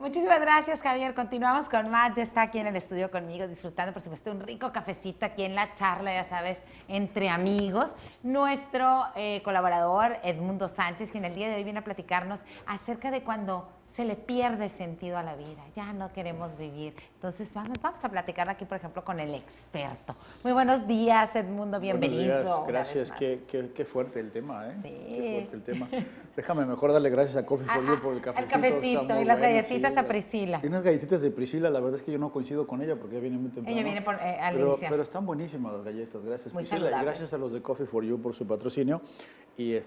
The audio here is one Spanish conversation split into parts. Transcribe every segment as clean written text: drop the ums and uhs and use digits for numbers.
Muchísimas gracias, Javier. Continuamos con más. Ya está aquí en el estudio conmigo, disfrutando, por supuesto, un rico cafecito aquí en la charla, ya sabes, entre amigos. Nuestro colaborador, Edmundo Sánchez, que en el día de hoy viene a platicarnos acerca de cuando se le pierde sentido a la vida, ya no queremos vivir. Entonces vamos a platicar aquí, por ejemplo, con el experto. Muy buenos días, Edmundo, bienvenido. Buenos días, gracias. Qué fuerte el tema, ¿eh? Sí. Qué fuerte el tema. Déjame mejor darle gracias a Coffee for You por el cafecito. El cafecito y las galletitas a Priscila. Y unas galletitas de Priscila, la verdad es que yo no coincido con ella porque ella viene muy temprano. Ella viene al iniciar. Pero están buenísimas las galletas, gracias Muy Priscila. saludables. Y gracias a los de Coffee for You por su patrocinio. Y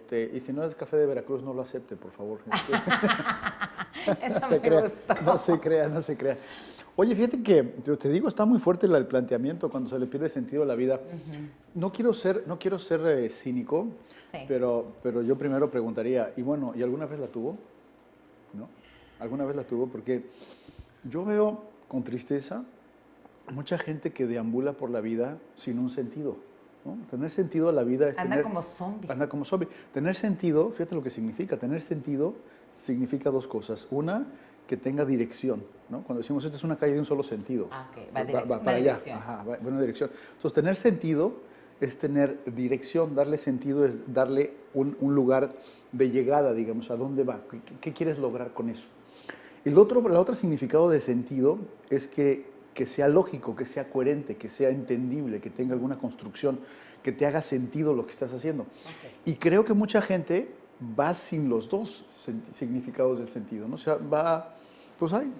si no es café de Veracruz, no lo acepte, por favor. Eso me gustó. No se crea. Oye, fíjate que, te digo, está muy fuerte el planteamiento cuando se le pierde sentido a la vida. No quiero ser cínico, sí. pero yo primero preguntaría, ¿y alguna vez la tuvo? ¿No? ¿Alguna vez la tuvo? Porque yo veo con tristeza mucha gente que deambula por la vida sin un sentido, ¿no? Tener sentido a la vida es Anda como zombies. Anda como zombie. Tener sentido, fíjate lo que significa. Tener sentido significa dos cosas. Una, que tenga dirección, ¿no? Cuando decimos esta es una calle de un solo sentido. Okay. Va para allá. Ajá, va en una dirección. Entonces, tener sentido es tener dirección. Darle sentido es darle un lugar de llegada, digamos, a dónde va. ¿Qué quieres lograr con eso? Y el otro significado de sentido es que sea lógico, que sea coherente, que sea entendible, que tenga alguna construcción, que te haga sentido lo que estás haciendo. Okay. Y creo que mucha gente va sin los dos significados del sentido, ¿no? O sea, va, pues ahí,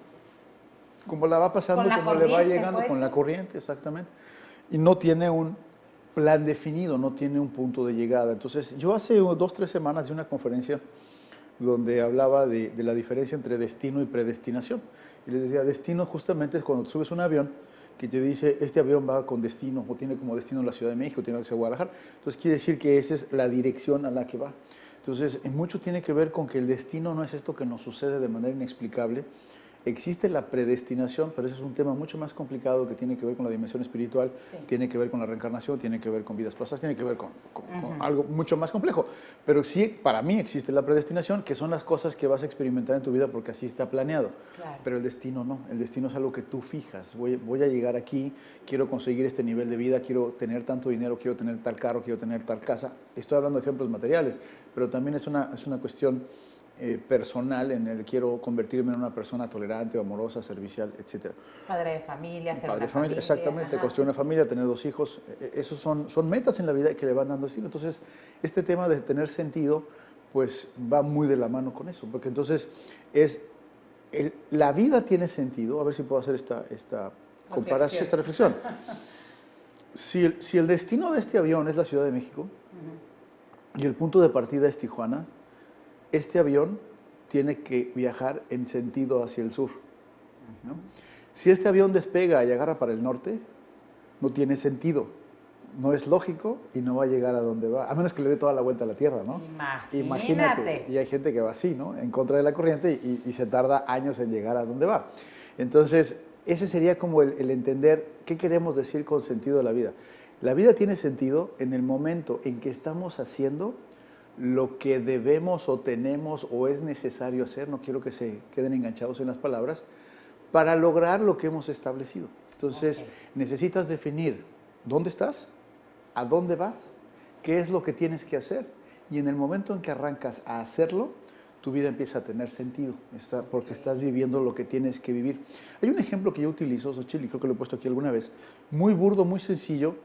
como la va pasando, como le va llegando, con la corriente, exactamente. Y no tiene un plan definido, no tiene un punto de llegada. Entonces, yo hace 2 o 3 semanas di una conferencia donde hablaba de la diferencia entre destino y predestinación. Y les decía, destino justamente es cuando subes un avión que te dice, este avión va con destino, o tiene como destino la Ciudad de México, tiene la Ciudad de Guadalajara. Entonces, quiere decir que esa es la dirección a la que va. Entonces, mucho tiene que ver con que el destino no es esto que nos sucede de manera inexplicable. Existe la predestinación, pero ese es un tema mucho más complicado que tiene que ver con la dimensión espiritual, sí. Tiene que ver con la reencarnación, tiene que ver con vidas pasadas, tiene que ver con algo mucho más complejo. Pero sí, para mí existe la predestinación, que son las cosas que vas a experimentar en tu vida porque así está planeado. Claro. Pero el destino no, el destino es algo que tú fijas. Voy a llegar aquí, quiero conseguir este nivel de vida, quiero tener tanto dinero, quiero tener tal carro, quiero tener tal casa. Estoy hablando de ejemplos materiales, pero también es una cuestión personal en el que quiero convertirme en una persona tolerante, amorosa, servicial, etc. Padre de familia, ser Padre una de familia, exactamente, ajá, construir una familia, tener 2 hijos, esos son metas en la vida que le van dando estilo. Entonces, este tema de tener sentido, pues va muy de la mano con eso, porque entonces la vida tiene sentido, a ver si puedo hacer esta comparación, esta reflexión. Si el destino de este avión es la Ciudad de México, y el punto de partida es Tijuana, este avión tiene que viajar en sentido hacia el sur, ¿no? Si este avión despega y agarra para el norte, no tiene sentido, no es lógico y no va a llegar a donde va, a menos que le dé toda la vuelta a la Tierra, ¿no? Imagínate. Y hay gente que va así, ¿no? En contra de la corriente y se tarda años en llegar a donde va. Entonces, ese sería como el entender qué queremos decir con sentido de la vida. La vida tiene sentido en el momento en que estamos haciendo lo que debemos o tenemos o es necesario hacer, no quiero que se queden enganchados en las palabras, para lograr lo que hemos establecido. Entonces, necesitas definir dónde estás, a dónde vas, qué es lo que tienes que hacer, y en el momento en que arrancas a hacerlo, tu vida empieza a tener sentido, porque estás viviendo lo que tienes que vivir. Hay un ejemplo que yo utilizo, Xochitl, y creo que lo he puesto aquí alguna vez, muy burdo, muy sencillo,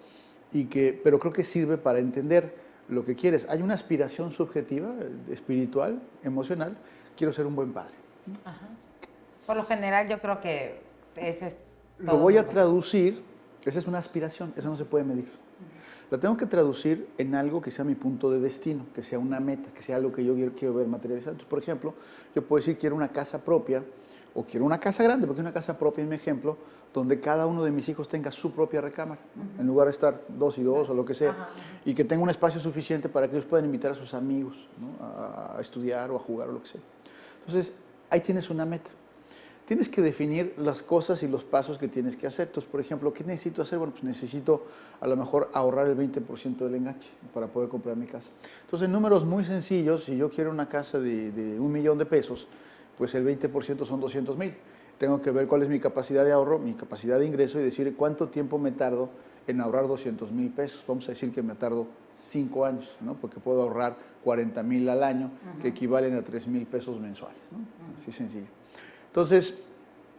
pero creo que sirve para entender lo que quieres. Hay una aspiración subjetiva, espiritual, emocional. Quiero ser un buen padre. Ajá. Por lo general, yo creo que ese es todo. Lo voy a traducir. Esa es una aspiración. Esa no se puede medir. La tengo que traducir en algo que sea mi punto de destino, que sea una meta, que sea algo que yo quiero ver materializado. Entonces, por ejemplo, yo puedo decir quiero una casa propia o quiero una casa grande, porque una casa propia, en mi ejemplo, donde cada uno de mis hijos tenga su propia recámara, en lugar de estar 2 y 2 o lo que sea, y que tenga un espacio suficiente para que ellos puedan invitar a sus amigos, ¿no? a estudiar o a jugar o lo que sea. Entonces, ahí tienes una meta. Tienes que definir las cosas y los pasos que tienes que hacer. Entonces, por ejemplo, ¿qué necesito hacer? Bueno, pues necesito a lo mejor ahorrar el 20% del enganche para poder comprar mi casa. Entonces, en números muy sencillos, si yo quiero una casa de 1 millón de pesos, pues el 20% son 200,000. Tengo que ver cuál es mi capacidad de ahorro, mi capacidad de ingreso y decir cuánto tiempo me tardo en ahorrar 200,000 pesos. Vamos a decir que me tardo 5 años, ¿no? Porque puedo ahorrar 40,000 al año, que equivalen a 3,000 pesos mensuales, ¿no? Así sencillo. Entonces,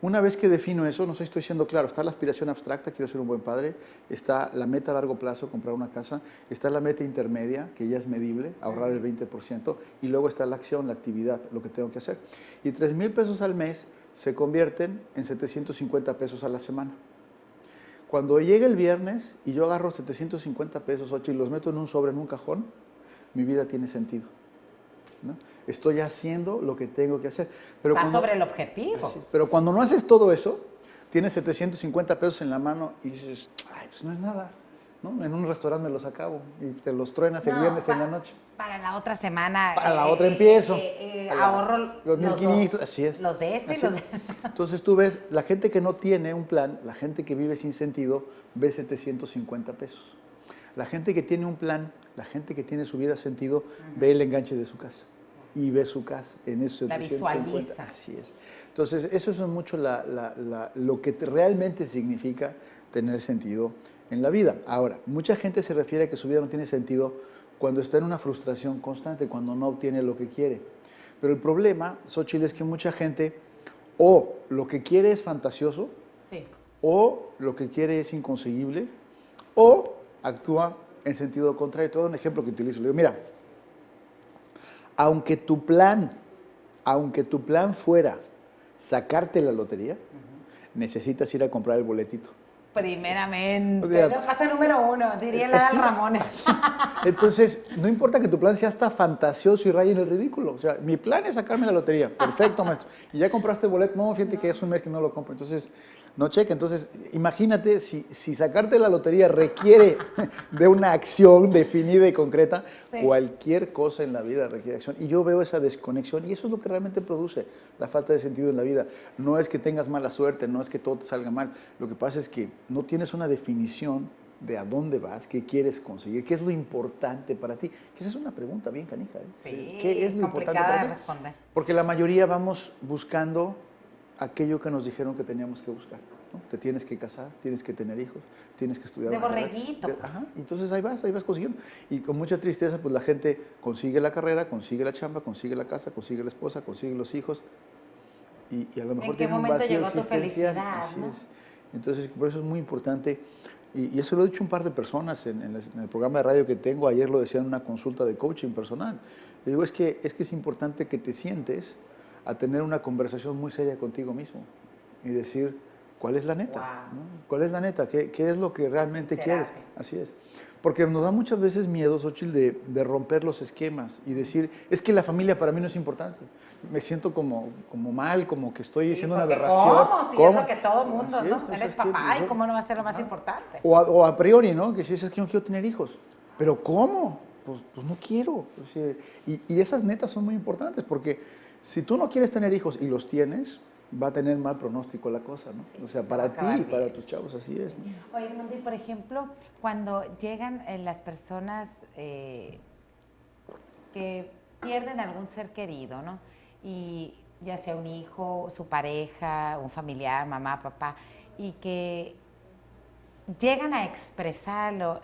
una vez que defino eso, no sé si estoy siendo claro, está la aspiración abstracta, quiero ser un buen padre, está la meta a largo plazo, comprar una casa, está la meta intermedia, que ya es medible, ahorrar el 20%, y luego está la acción, la actividad, lo que tengo que hacer. Y 3,000 pesos al mes se convierten en 750 pesos a la semana. Cuando llegue el viernes y yo agarro 750 pesos, 8, y los meto en un sobre, en un cajón, mi vida tiene sentido, ¿no? Estoy haciendo lo que tengo que hacer. Pero va sobre el objetivo. Pero cuando no haces todo eso, tienes 750 pesos en la mano y dices, ay, pues no es nada, ¿no? En un restaurante me los acabo y te los truenas el viernes en la noche. Para la otra semana. Para la otra empiezo. Ahorro los 1,500, así es. Los de este y así los de... Entonces tú ves, la gente que no tiene un plan, la gente que vive sin sentido, ve 750 pesos. La gente que tiene un plan, la gente que tiene su vida sentido, ve el enganche de su casa. Y ve su casa en esos 750. La visualiza. Así es. Entonces, eso es mucho lo que realmente significa tener sentido en la vida. Ahora, mucha gente se refiere a que su vida no tiene sentido cuando está en una frustración constante, cuando no obtiene lo que quiere. Pero el problema, Xochitl, es que mucha gente o lo que quiere es fantasioso, sí, o lo que quiere es inconseguible, o actúa en sentido contrario. Te voy a dar un ejemplo que utilizo. Le digo, mira, aunque tu plan fuera sacarte la lotería, necesitas ir a comprar el boletito. Primeramente. O sea, no pasa número 1, diría la así, Ramones. Entonces, no importa que tu plan sea hasta fantasioso y raye en el ridículo. O sea, mi plan es sacarme la lotería. Perfecto, maestro. Y ya compraste el boleto. No, fíjate que es un mes que no lo compro. Entonces, no cheque. Entonces, imagínate si sacarte la lotería requiere de una acción definida y concreta, sí, cualquier cosa en la vida requiere acción. Y yo veo esa desconexión y eso es lo que realmente produce la falta de sentido en la vida. No es que tengas mala suerte, no es que todo te salga mal. Lo que pasa es que no tienes una definición de a dónde vas, qué quieres conseguir, qué es lo importante para ti. Que esa es una pregunta bien canija, ¿eh? Sí, ¿qué es lo importante para ti? Responder. Porque la mayoría vamos buscando aquello que nos dijeron que teníamos que buscar, ¿no? Te tienes que casar, tienes que tener hijos, tienes que estudiar. De borreguito. Ajá, entonces ahí vas consiguiendo. Y con mucha tristeza, pues la gente consigue la carrera, consigue la chamba, consigue la casa, consigue la esposa, consigue los hijos. Y a lo mejor tiene un vacío existencial. ¿En qué momento llegó tu felicidad? Así ¿no? es. Entonces, por eso es muy importante. Y eso lo he dicho un par de personas en el programa de radio que tengo. Ayer lo decía en una consulta de coaching personal. Le digo, es que es importante que te sientes a tener una conversación muy seria contigo mismo y decir, ¿cuál es la neta? Wow. ¿No? ¿Cuál es la neta? ¿Qué es lo que realmente quieres? Así es. Porque nos da muchas veces miedo, Xochitl, de romper los esquemas y decir, es que la familia para mí no es importante. Me siento como mal, como que estoy diciendo una aberración. ¿Cómo? Si es lo que todo mundo, ¿no? Es, eres papá y cómo no va a ser lo más importante. O a priori, ¿no? Que si es que no quiero tener hijos. ¿Pero cómo? Pues no quiero. O sea, y esas netas son muy importantes porque si tú no quieres tener hijos y los tienes, va a tener mal pronóstico la cosa, ¿no? Sí, o sea, para ti y para tus chavos, así es, ¿no? Oye, Mundi, por ejemplo, cuando llegan las personas que pierden algún ser querido, ¿no? Y ya sea un hijo, su pareja, un familiar, mamá, papá, y que llegan a expresarlo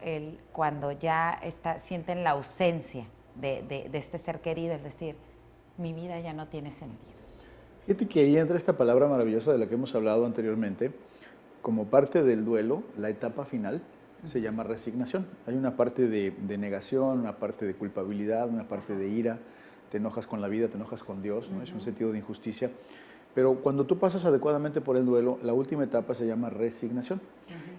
cuando ya sienten la ausencia de este ser querido, es decir, mi vida ya no tiene sentido. Fíjate que ahí entra esta palabra maravillosa de la que hemos hablado anteriormente. Como parte del duelo, la etapa final se llama resignación. Hay una parte de negación, una parte de culpabilidad, una parte de ira. Te enojas con la vida, te enojas con Dios, ¿no? Es un sentido de injusticia. Pero cuando tú pasas adecuadamente por el duelo, la última etapa se llama resignación.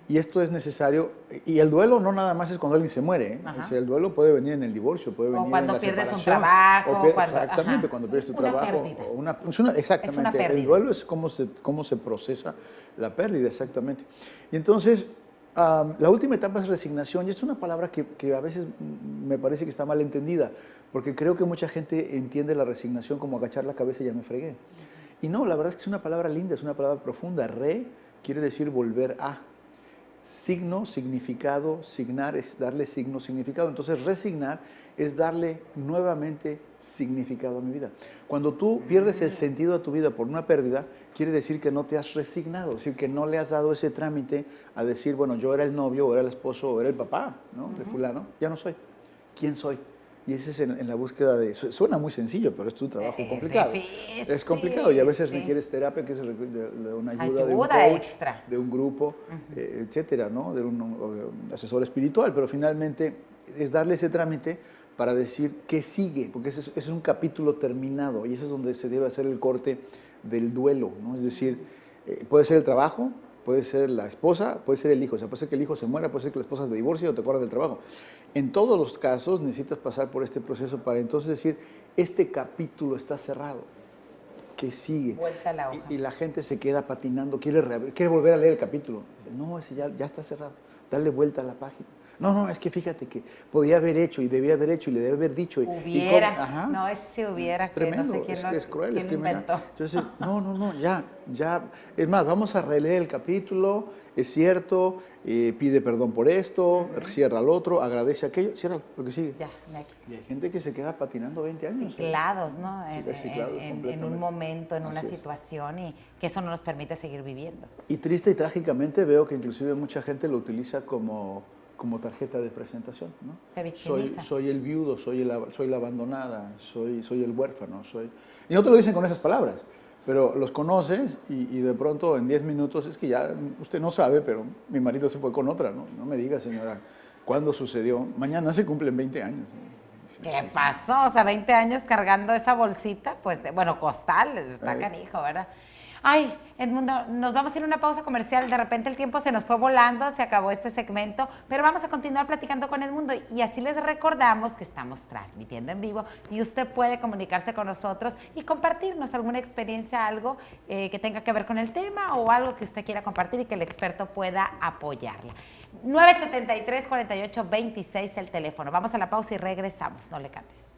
Y esto es necesario, y el duelo no nada más es cuando alguien se muere, ¿eh? O sea, el duelo puede venir en el divorcio, puede venir en la separación. O cuando pierdes un trabajo. Exactamente, cuando pierdes tu trabajo. Exactamente, el duelo es cómo se procesa la pérdida, exactamente. Y entonces, la última etapa es resignación, y es una palabra que a veces me parece que está mal entendida, porque creo que mucha gente entiende la resignación como agachar la cabeza y ya me fregué. Y no, la verdad es que es una palabra linda, es una palabra profunda. Re quiere decir volver a. Signo, significado, signar es darle signo, significado. Entonces, resignar es darle nuevamente significado a mi vida. Cuando tú pierdes el sentido de tu vida por una pérdida, quiere decir que no te has resignado, es decir, que no le has dado ese trámite a decir, bueno, yo era el novio, o era el esposo, o era el papá, ¿no? De fulano, ya no soy. ¿Quién soy? Y ese es en la búsqueda de... Suena muy sencillo, pero es un trabajo complicado. Difícil, Es complicado y a veces sí. requieres terapia, que es de una ayuda de un Ayuda coach, extra. de un grupo, etcétera, ¿no? De un asesor espiritual, pero finalmente es darle ese trámite para decir qué sigue, porque ese es un capítulo terminado y ese es donde se debe hacer el corte del duelo, ¿no? Es decir, puede ser el trabajo, puede ser la esposa, puede ser el hijo. O sea, puede ser que el hijo se muera, puede ser que la esposa se divorcie o te corra del trabajo. En todos los casos necesitas pasar por este proceso para entonces decir, este capítulo está cerrado. ¿Qué sigue? Vuelta a la hoja. Y la gente se queda patinando, quiere volver a leer el capítulo. No, ese ya está cerrado. Dale vuelta a la página. No, es que fíjate que podía haber hecho y debía haber hecho y le debe haber dicho. Hubiera. No, ese hubiera. Es tremendo, que no sé quién es cruel, quién es criminal. inventó. Entonces, no, ya. Es más, vamos a releer el capítulo, es cierto, pide perdón por esto, cierra al otro, agradece aquello, cierra lo que sigue. Ya, next. Y hay gente que se queda patinando 20 años. Ciclados, ¿no? Ciclados En completamente. un momento, en una Así es. situación y que eso no nos permite seguir viviendo. Y triste y trágicamente veo que inclusive mucha gente lo utiliza como tarjeta de presentación, ¿no? Se victimiza. Soy el viudo, soy la abandonada, soy el huérfano, Y no te lo dicen con esas palabras, pero los conoces y de pronto en 10 minutos es que ya usted no sabe, pero mi marido se fue con otra, ¿no? No me diga, señora, ¿cuándo sucedió? Mañana se cumplen 20 años. ¿Qué pasó? O sea, 20 años cargando esa bolsita, pues, bueno, costal, está canijo, ¿verdad? Ay, Edmundo, nos vamos a ir a una pausa comercial, de repente el tiempo se nos fue volando, se acabó este segmento, pero vamos a continuar platicando con Edmundo y así les recordamos que estamos transmitiendo en vivo y usted puede comunicarse con nosotros y compartirnos alguna experiencia, algo que tenga que ver con el tema o algo que usted quiera compartir y que el experto pueda apoyarla. 973-4826 el teléfono. Vamos a la pausa y regresamos, no le cambies.